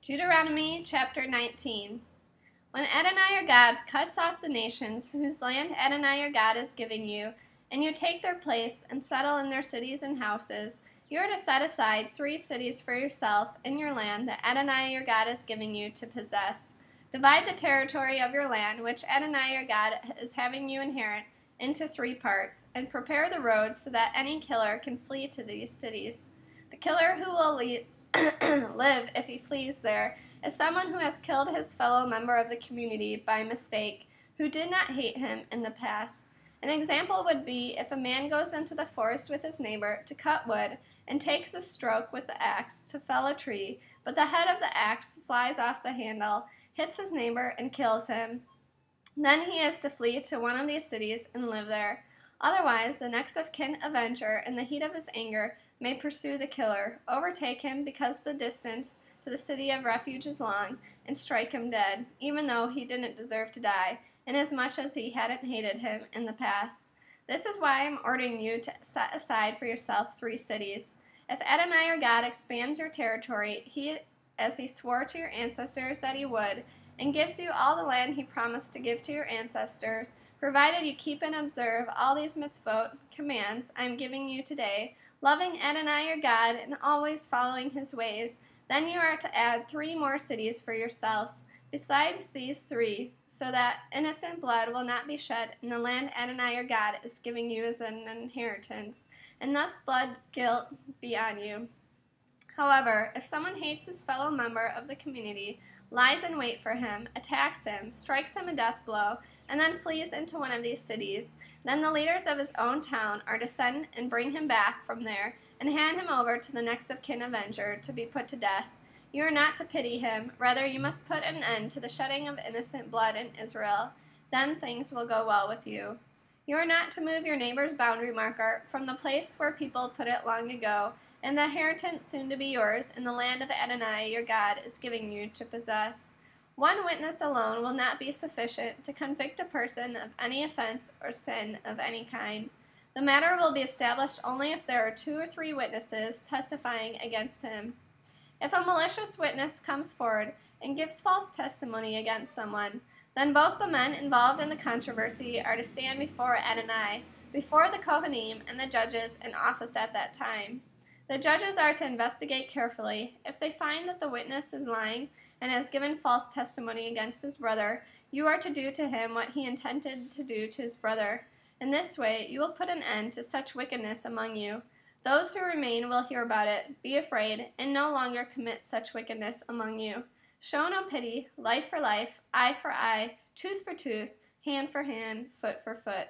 Deuteronomy chapter 19. When Adonai your God cuts off the nations whose land Adonai your God is giving you, and you take their place and settle in their cities and houses, you are to set aside 3 cities for yourself in your land that Adonai your God is giving you to possess. Divide the territory of your land, which Adonai your God is having you inherit, into 3 parts, and prepare the roads so that any killer can flee to these cities. The killer who will live if he flees there is someone who has killed his fellow member of the community by mistake, who did not hate him in the past. An example would be if a man goes into the forest with his neighbor to cut wood and takes a stroke with the axe to fell a tree, but the head of the axe flies off the handle, hits his neighbor, and kills him. Then he is to flee to one of these cities and live there. Otherwise, the next of kin avenger, in the heat of his anger, may pursue the killer, overtake him because the distance to the city of refuge is long, and strike him dead, even though he didn't deserve to die, inasmuch as he hadn't hated him in the past. This is why I am ordering you to set aside for yourself 3 cities. If Adonai your God expands your territory, as he swore to your ancestors that he would, and gives you all the land he promised to give to your ancestors, provided you keep and observe all these mitzvot, commands, I am giving you today, loving Adonai your God and always following his ways, then you are to add 3 more cities for yourselves, besides these 3, so that innocent blood will not be shed in the land Adonai your God is giving you as an inheritance, and thus blood guilt be on you. However, if someone hates his fellow member of the community, lies in wait for him, attacks him, strikes him a death blow, and then flees into one of these cities, then the leaders of his own town are to send and bring him back from there, and hand him over to the next of kin avenger to be put to death. You are not to pity him, rather you must put an end to the shedding of innocent blood in Israel. Then things will go well with you. You are not to move your neighbor's boundary marker from the place where people put it long ago, and the inheritance soon to be yours in the land of Adonai your God is giving you to possess. 1 witness alone will not be sufficient to convict a person of any offense or sin of any kind. The matter will be established only if there are 2 or 3 witnesses testifying against him. If a malicious witness comes forward and gives false testimony against someone, then both the men involved in the controversy are to stand before Adonai, before the Kohanim and the judges in office at that time. The judges are to investigate carefully. If they find that the witness is lying and has given false testimony against his brother, you are to do to him what he intended to do to his brother. In this way, you will put an end to such wickedness among you. Those who remain will hear about it, be afraid, and no longer commit such wickedness among you. Show no pity, life for life, eye for eye, tooth for tooth, hand for hand, foot for foot.